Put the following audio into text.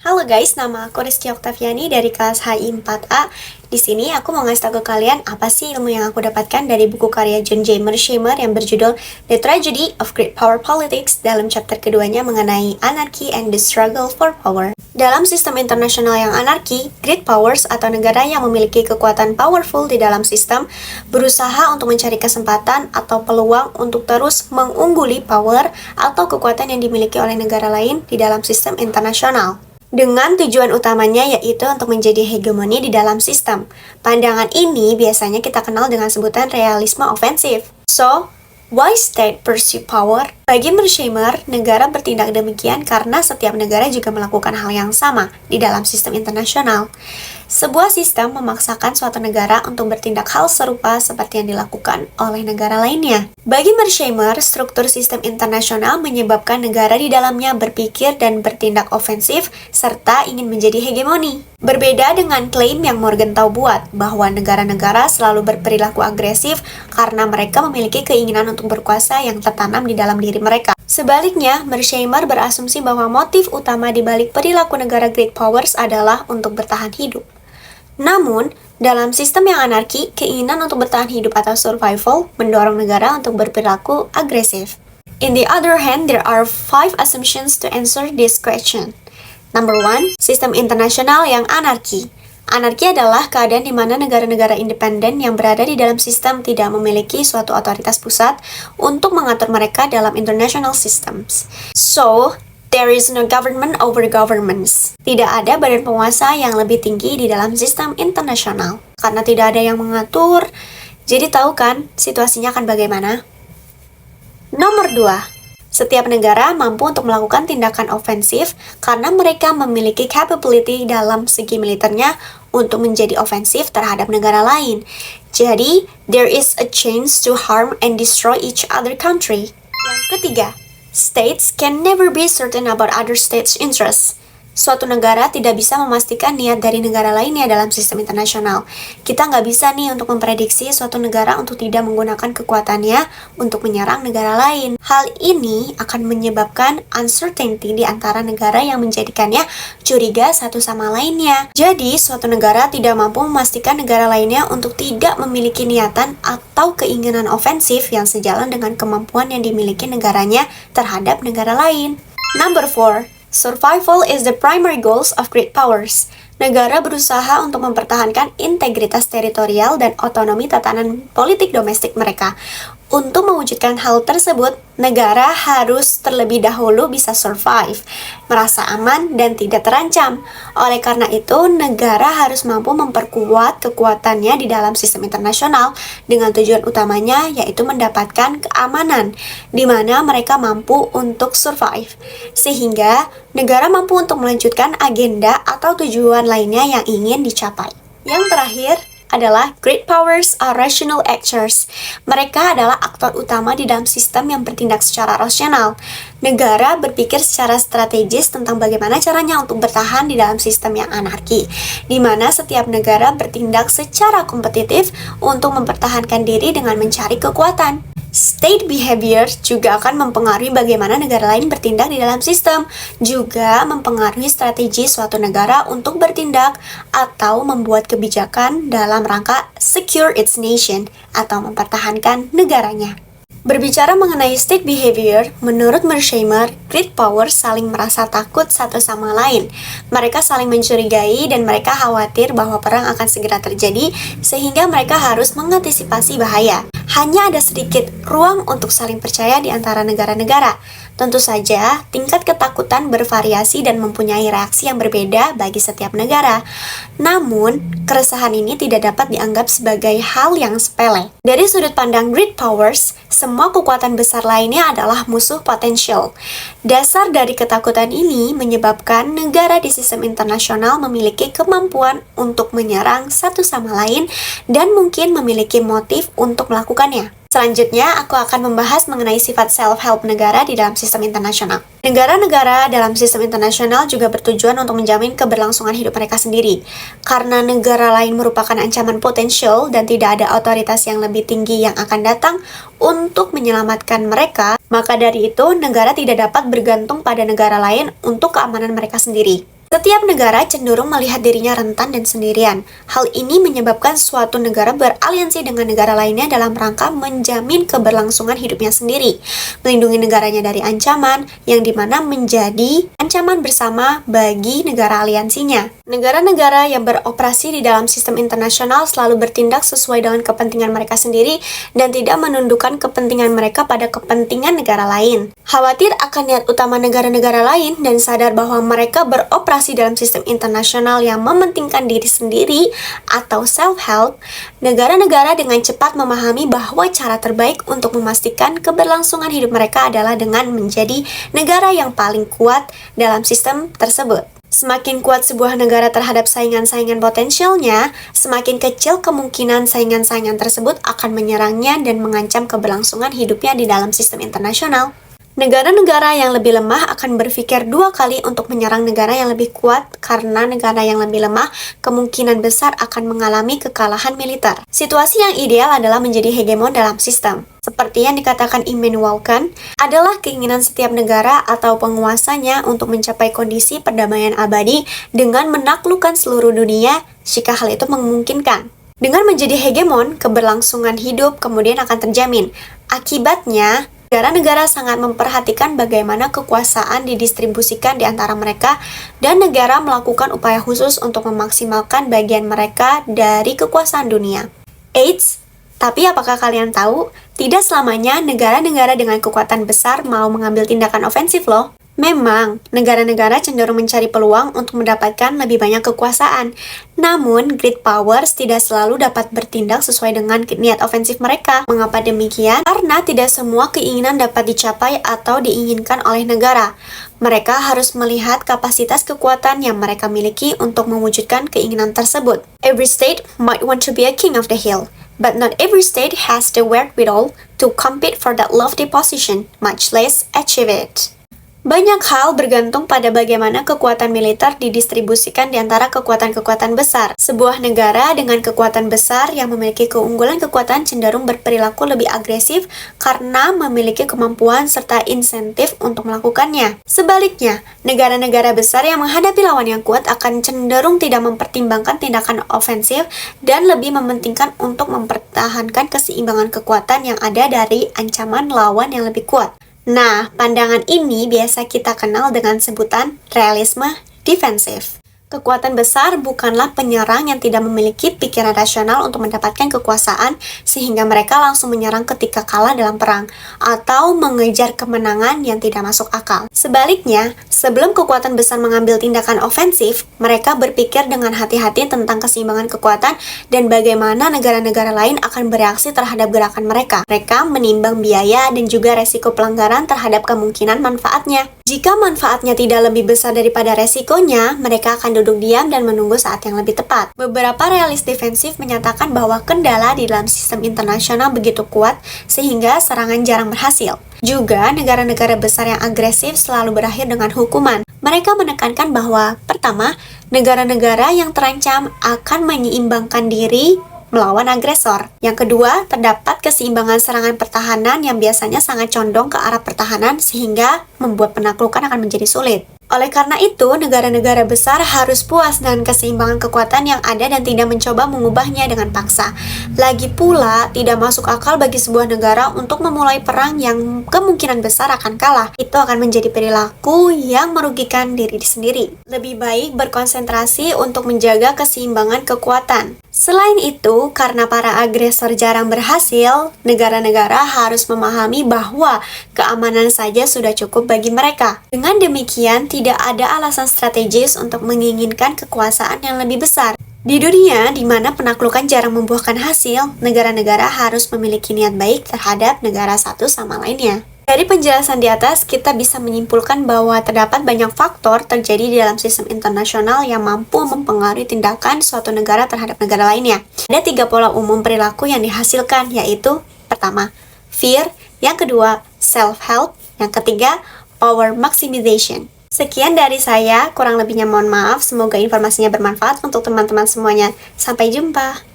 Halo guys, nama aku Rizky Oktaviani dari kelas HI 4A. Di sini aku mau ngasih tahu ke kalian apa sih ilmu yang aku dapatkan dari buku karya John J. Mearsheimer yang berjudul The Tragedy of Great Power Politics dalam chapter keduanya mengenai Anarchy and the Struggle for Power. Dalam sistem internasional yang anarki, great powers atau negara yang memiliki kekuatan powerful di dalam sistem berusaha untuk mencari kesempatan atau peluang untuk terus mengungguli power atau kekuatan yang dimiliki oleh negara lain di dalam sistem internasional. Dengan tujuan utamanya yaitu untuk menjadi hegemoni di dalam sistem. Pandangan ini biasanya kita kenal dengan sebutan realisme ofensif. So, why state pursue power? Bagi Mearsheimer, negara bertindak demikian karena setiap negara juga melakukan hal yang sama di dalam sistem internasional. Sebuah sistem memaksakan suatu negara untuk bertindak hal serupa seperti yang dilakukan oleh negara lainnya. Bagi Mearsheimer, struktur sistem internasional menyebabkan negara di dalamnya berpikir dan bertindak ofensif serta ingin menjadi hegemoni. Berbeda dengan klaim yang Morgenthau buat bahwa negara-negara selalu berperilaku agresif karena mereka memiliki keinginan untuk berkuasa yang tertanam di dalam diri mereka. Sebaliknya, Mearsheimer berasumsi bahwa motif utama di balik perilaku negara great powers adalah untuk bertahan hidup. Namun, dalam sistem yang anarki, keinginan untuk bertahan hidup atau survival mendorong negara untuk berperilaku agresif. In the other hand, there are 5 assumptions to answer this question. Number 1, sistem internasional yang anarki. Anarki adalah keadaan di mana negara-negara independen yang berada di dalam sistem tidak memiliki suatu otoritas pusat untuk mengatur mereka dalam international systems. So, there is no government over governments. Tidak ada badan penguasa yang lebih tinggi di dalam sistem internasional. Karena tidak ada yang mengatur, jadi tahu kan situasinya akan bagaimana? Nomor 2. Setiap negara mampu untuk melakukan tindakan ofensif karena mereka memiliki capability dalam segi militernya untuk menjadi ofensif terhadap negara lain. Jadi, there is a chance to harm and destroy each other country. Yang ketiga, states can never be certain about other states' interests. Suatu negara tidak bisa memastikan niat dari negara lainnya dalam sistem internasional. Kita nggak bisa nih untuk memprediksi suatu negara untuk tidak menggunakan kekuatannya untuk menyerang negara lain. Hal ini akan menyebabkan uncertainty di antara negara yang menjadikannya curiga satu sama lainnya. Jadi, suatu negara tidak mampu memastikan negara lainnya untuk tidak memiliki niatan atau keinginan ofensif yang sejalan dengan kemampuan yang dimiliki negaranya terhadap negara lain. Number 4. Survival is the primary goals of great powers. Negara berusaha untuk mempertahankan integritas teritorial dan otonomi tatanan politik domestik mereka. Untuk mewujudkan hal tersebut, negara harus terlebih dahulu bisa survive, merasa aman dan tidak terancam. Oleh karena itu, negara harus mampu memperkuat kekuatannya di dalam sistem internasional dengan tujuan utamanya yaitu mendapatkan keamanan, di mana mereka mampu untuk survive. Sehingga, negara mampu untuk melanjutkan agenda atau tujuan lainnya yang ingin dicapai. Yang terakhir adalah great powers are rational actors. Mereka adalah aktor utama di dalam sistem yang bertindak secara rasional. Negara berpikir secara strategis tentang bagaimana caranya untuk bertahan di dalam sistem yang anarki, di mana setiap negara bertindak secara kompetitif untuk mempertahankan diri dengan mencari kekuatan. State behavior juga akan mempengaruhi bagaimana negara lain bertindak di dalam sistem, juga mempengaruhi strategi suatu negara untuk bertindak atau membuat kebijakan dalam rangka secure its nation atau mempertahankan negaranya. Berbicara mengenai state behavior, menurut Mearsheimer, great powers saling merasa takut satu sama lain. Mereka saling mencurigai dan mereka khawatir bahwa perang akan segera terjadi sehingga mereka harus mengantisipasi bahaya. Hanya ada sedikit ruang untuk saling percaya di antara negara-negara. Tentu saja, tingkat ketakutan bervariasi dan mempunyai reaksi yang berbeda bagi setiap negara. Namun, keresahan ini tidak dapat dianggap sebagai hal yang sepele. Dari sudut pandang great powers, semua kekuatan besar lainnya adalah musuh potensial. Dasar dari ketakutan ini menyebabkan negara di sistem internasional memiliki kemampuan untuk menyerang satu sama lain dan mungkin memiliki motif untuk melakukannya. Selanjutnya, aku akan membahas mengenai sifat self-help negara di dalam sistem internasional. Negara-negara dalam sistem internasional juga bertujuan untuk menjamin keberlangsungan hidup mereka sendiri. Karena negara lain merupakan ancaman potensial dan tidak ada otoritas yang lebih tinggi yang akan datang untuk menyelamatkan mereka, maka dari itu negara tidak dapat bergantung pada negara lain untuk keamanan mereka sendiri. Setiap negara cenderung melihat dirinya rentan dan sendirian. Hal ini menyebabkan suatu negara beraliansi dengan negara lainnya dalam rangka menjamin keberlangsungan hidupnya sendiri, melindungi negaranya dari ancaman yang dimana menjadi ancaman bersama bagi negara aliansinya. Negara-negara yang beroperasi di dalam sistem internasional selalu bertindak sesuai dengan kepentingan mereka sendiri dan tidak menundukkan kepentingan mereka pada kepentingan negara lain. Khawatir akan niat utama negara-negara lain dan sadar bahwa mereka beroperasi dalam sistem internasional yang mementingkan diri sendiri atau self-help, negara-negara dengan cepat memahami bahwa cara terbaik untuk memastikan keberlangsungan hidup mereka adalah dengan menjadi negara yang paling kuat dalam sistem tersebut. Semakin kuat sebuah negara terhadap saingan-saingan potensialnya, semakin kecil kemungkinan saingan-saingan tersebut akan menyerangnya dan mengancam keberlangsungan hidupnya di dalam sistem internasional. Negara-negara yang lebih lemah akan berpikir dua kali untuk menyerang negara yang lebih kuat karena negara yang lebih lemah kemungkinan besar akan mengalami kekalahan militer. Situasi yang ideal adalah menjadi hegemon dalam sistem. Seperti yang dikatakan Immanuel Kant, adalah keinginan setiap negara atau penguasanya untuk mencapai kondisi perdamaian abadi dengan menaklukkan seluruh dunia jika hal itu memungkinkan. Dengan menjadi hegemon, keberlangsungan hidup kemudian akan terjamin. Akibatnya, negara-negara sangat memperhatikan bagaimana kekuasaan didistribusikan di antara mereka dan negara melakukan upaya khusus untuk memaksimalkan bagian mereka dari kekuasaan dunia. Eits, tapi apakah kalian tahu, tidak selamanya negara-negara dengan kekuatan besar mau mengambil tindakan ofensif loh. Memang, negara-negara cenderung mencari peluang untuk mendapatkan lebih banyak kekuasaan. Namun, great powers tidak selalu dapat bertindak sesuai dengan niat ofensif mereka. Mengapa demikian? Karena tidak semua keinginan dapat dicapai atau diinginkan oleh negara. Mereka harus melihat kapasitas kekuatan yang mereka miliki untuk mewujudkan keinginan tersebut. Every state might want to be a king of the hill, but not every state has the wherewithal to compete for that lofty position, much less achieve it. Banyak hal bergantung pada bagaimana kekuatan militer didistribusikan di antara kekuatan-kekuatan besar. Sebuah negara dengan kekuatan besar yang memiliki keunggulan kekuatan cenderung berperilaku lebih agresif karena memiliki kemampuan serta insentif untuk melakukannya. Sebaliknya, negara-negara besar yang menghadapi lawan yang kuat akan cenderung tidak mempertimbangkan tindakan ofensif dan lebih mementingkan untuk mempertahankan keseimbangan kekuatan yang ada dari ancaman lawan yang lebih kuat. Nah, pandangan ini biasa kita kenal dengan sebutan realisme defensif. Kekuatan besar bukanlah penyerang yang tidak memiliki pikiran rasional untuk mendapatkan kekuasaan sehingga mereka langsung menyerang ketika kalah dalam perang atau mengejar kemenangan yang tidak masuk akal. Sebaliknya, sebelum kekuatan besar mengambil tindakan ofensif, mereka berpikir dengan hati-hati tentang keseimbangan kekuatan dan bagaimana negara-negara lain akan bereaksi terhadap gerakan mereka. Mereka menimbang biaya dan juga resiko pelanggaran terhadap kemungkinan manfaatnya. Jika manfaatnya tidak lebih besar daripada resikonya, mereka akan duduk diam dan menunggu saat yang lebih tepat. Beberapa realis defensif menyatakan bahwa kendala di dalam sistem internasional begitu kuat sehingga serangan jarang berhasil. Juga, negara-negara besar yang agresif selalu berakhir dengan hukuman. Mereka menekankan bahwa, pertama, negara-negara yang terancam akan menyeimbangkan diri melawan agresor. Yang kedua, terdapat keseimbangan serangan pertahanan yang biasanya sangat condong ke arah pertahanan sehingga membuat penaklukan akan menjadi sulit. Oleh karena itu, negara-negara besar harus puas dengan keseimbangan kekuatan yang ada dan tidak mencoba mengubahnya dengan paksa. Lagi pula, tidak masuk akal bagi sebuah negara untuk memulai perang yang kemungkinan besar akan kalah. Itu akan menjadi perilaku yang merugikan diri sendiri. Lebih baik berkonsentrasi untuk menjaga keseimbangan kekuatan. Selain itu, karena para agresor jarang berhasil, negara-negara harus memahami bahwa keamanan saja sudah cukup bagi mereka. Dengan demikian, tidak ada alasan strategis untuk menginginkan kekuasaan yang lebih besar. Di dunia di mana penaklukan jarang membuahkan hasil, negara-negara harus memiliki niat baik terhadap negara satu sama lainnya. Dari penjelasan di atas, kita bisa menyimpulkan bahwa terdapat banyak faktor terjadi di dalam sistem internasional yang mampu mempengaruhi tindakan suatu negara terhadap negara lainnya. Ada 3 pola umum perilaku yang dihasilkan, yaitu pertama, fear, yang kedua, self-help, yang ketiga, power maximization. Sekian dari saya, kurang lebihnya mohon maaf, semoga informasinya bermanfaat untuk teman-teman semuanya. Sampai jumpa!